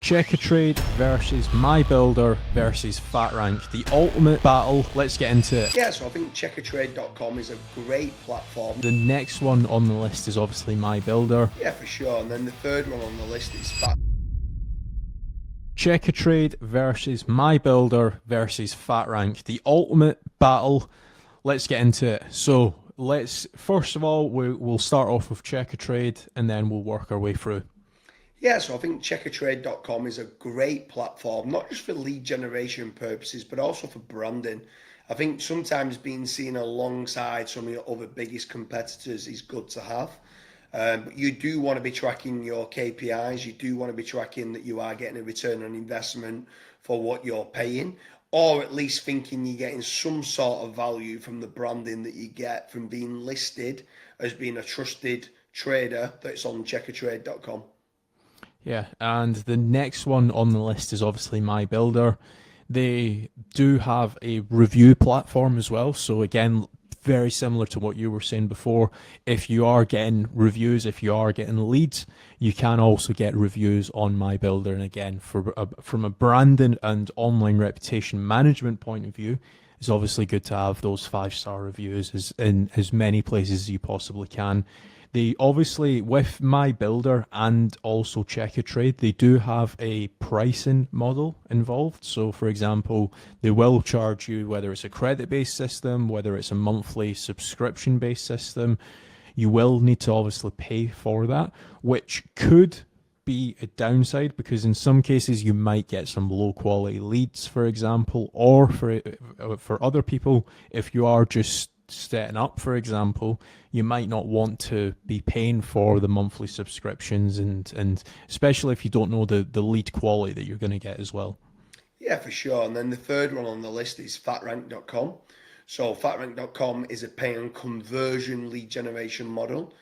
Checkatrade versus MyBuilder versus FatRank, the ultimate battle. Let's get into it. Yeah, so I think Checkatrade.com is a great platform. The next one on the list is obviously MyBuilder. Yeah, for sure. And then the third one on the list is Checkatrade versus MyBuilder versus FatRank, the ultimate battle. Let's get into it. So let's first of all we'll start off with Checkatrade and then we'll work our way through. Yeah, so I think Checkatrade.com is a great platform, not just for lead generation purposes, but also for branding. I think sometimes being seen alongside some of your other biggest competitors is good to have. But you do want to be tracking your KPIs. You do want to be tracking that you are getting a return on investment for what you're paying, or at least thinking you're getting some sort of value from the branding that you get from being listed as being a trusted trader that's on Checkatrade.com. Yeah, and the next one on the list is obviously MyBuilder. They do have a review platform as well. So again, very similar to what you were saying before. If you are getting reviews, if you are getting leads, you can also get reviews on MyBuilder. And again, from a branding and online reputation management point of view, it's obviously good to have those 5-star reviews in as many places as you possibly can. They obviously, with MyBuilder and also Checkatrade, they do have a pricing model involved. So, for example, they will charge you whether it's a credit-based system, whether it's a monthly subscription-based system. You will need to obviously pay for that, which could be a downside because in some cases you might get some low quality leads, for example, or for other people, if you are just setting up, for example, you might not want to be paying for the monthly subscriptions and especially if you don't know the lead quality that you're going to get as well. Yeah, for sure. And then the third one on the list is FatRank.com. So FatRank.com is a pay and conversion lead generation model.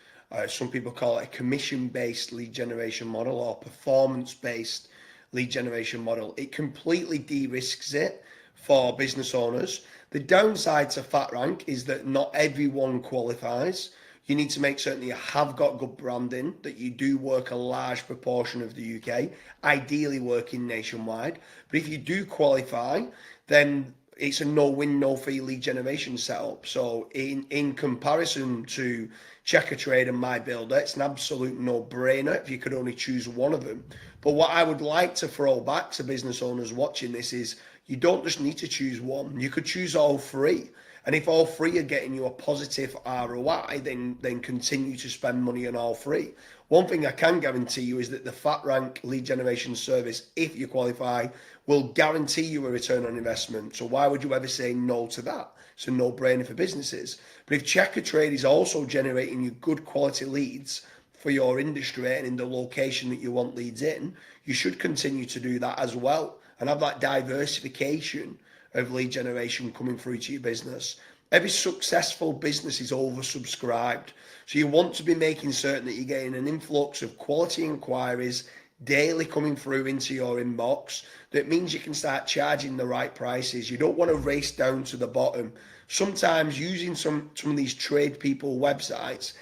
Some people call it a commission-based lead generation model or performance-based lead generation model. It completely de-risks it for business owners. The downside to FatRank is that not everyone qualifies. You need to make certain that you have got good branding, that you do work a large proportion of the UK, ideally working nationwide. But if you do qualify, then it's a no-win, no-fee lead generation setup. So in comparison to Checkatrade and MyBuilder, it's an absolute no-brainer if you could only choose one of them. But what I would like to throw back to business owners watching this is you don't just need to choose one. You could choose all three. And if all three are getting you a positive ROI, then continue to spend money on all three. One thing I can guarantee you is that the FatRank lead generation service, if you qualify, will guarantee you a return on investment. So why would you ever say no to that? It's a no-brainer for businesses. But if Checkatrade is also generating you good quality leads for your industry and in the location that you want leads in, you should continue to do that as well and have that diversification of lead generation coming through to your business. Every successful business is oversubscribed. So you want to be making certain that you're getting an influx of quality inquiries daily coming through into your inbox. That means you can start charging the right prices. You don't want to race down to the bottom. Sometimes using some of these trade people websites,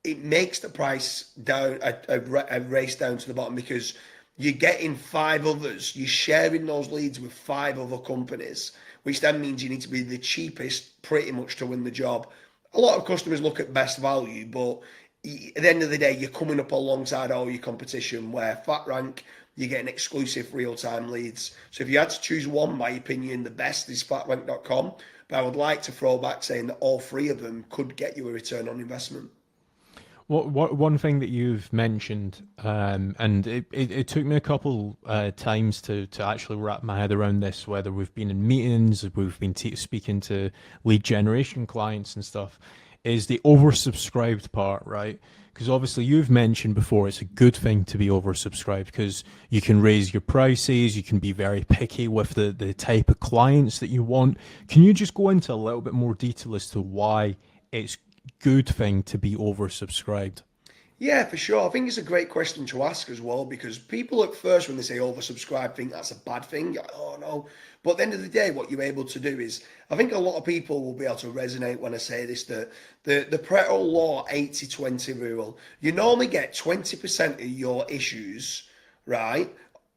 it makes the price down a race down to the bottom because you're getting 5 others, you're sharing those leads with 5 other companies, which then means you need to be the cheapest pretty much to win the job. A lot of customers look at best value, but at the end of the day, you're coming up alongside all your competition, where FatRank, you're getting exclusive real-time leads. So if you had to choose one, my opinion, the best is FatRank.com, but I would like to throw back saying that all 3 of them could get you a return on investment. One thing that you've mentioned, and it took me a couple times to actually wrap my head around this, whether we've been in meetings, we've been speaking to lead generation clients and stuff, is the oversubscribed part, right? Because obviously you've mentioned before it's a good thing to be oversubscribed because you can raise your prices, you can be very picky with the type of clients that you want. Can you just go into a little bit more detail as to why it's good thing to be oversubscribed? Yeah, for sure. I think it's a great question to ask as well because people at first, when they say oversubscribe, think that's a bad thing. You're like, oh no. But at the end of the day, what you're able to do is, I think a lot of people will be able to resonate when I say this, that the Pareto law 80-20 rule, you normally get 20% of your issues, right,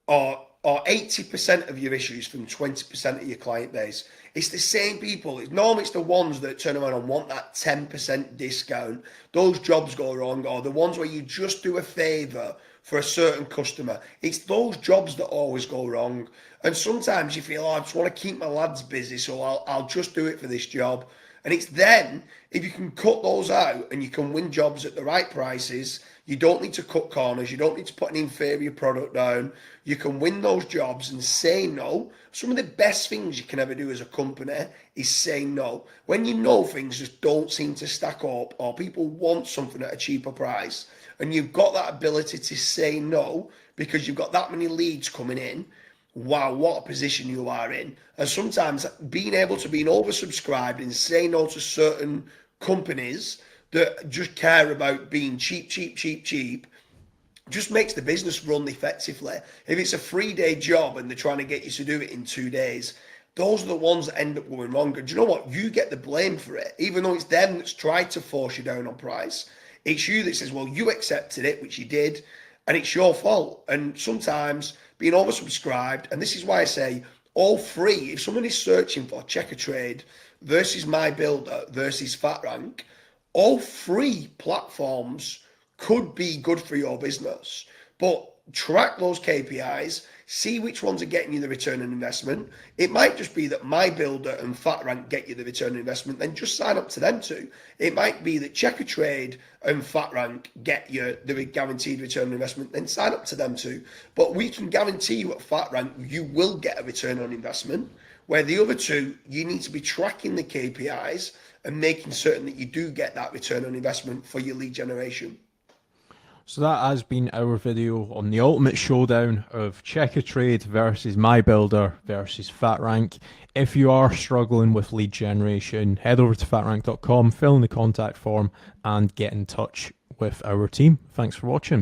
or 80% of your issues from 20% of your client base. It's the same people. Normally it's the ones that turn around and want that 10% discount. Those jobs go wrong, or the ones where you just do a favor for a certain customer. It's those jobs that always go wrong. And sometimes you feel, oh, I just want to keep my lads busy, so I'll just do it for this job. And it's then, if you can cut those out and you can win jobs at the right prices, you don't need to cut corners, you don't need to put an inferior product down, you can win those jobs and say no. Some of the best things you can ever do as a company is say no. When you know things just don't seem to stack up, or people want something at a cheaper price, and you've got that ability to say no because you've got that many leads coming in, wow, what a position you are in. And sometimes being able to be oversubscribed and say no to certain companies that just care about being cheap, just makes the business run effectively. If it's a 3-day job and they're trying to get you to do it in 2 days, those are the ones that end up going wrong. And do you know what? You get the blame for it, even though it's them that's tried to force you down on price. It's you that says, well, you accepted it, which you did, and it's your fault. And sometimes being oversubscribed, and this is why I say all free, if someone is searching for Checkatrade versus MyBuilder versus FatRank, all free platforms could be good for your business. But track those KPIs, see which ones are getting you the return on investment. It might just be that MyBuilder and FatRank get you the return on investment, then just sign up to them too. It might be that Checkatrade and FatRank get you the guaranteed return on investment, then sign up to them too. But we can guarantee you at FatRank, you will get a return on investment, where the other two, you need to be tracking the KPIs and making certain that you do get that return on investment for your lead generation. So that has been our video on the ultimate showdown of Checkatrade versus MyBuilder versus FatRank. If you are struggling with lead generation, head over to fatrank.com, fill in the contact form, and get in touch with our team. Thanks for watching.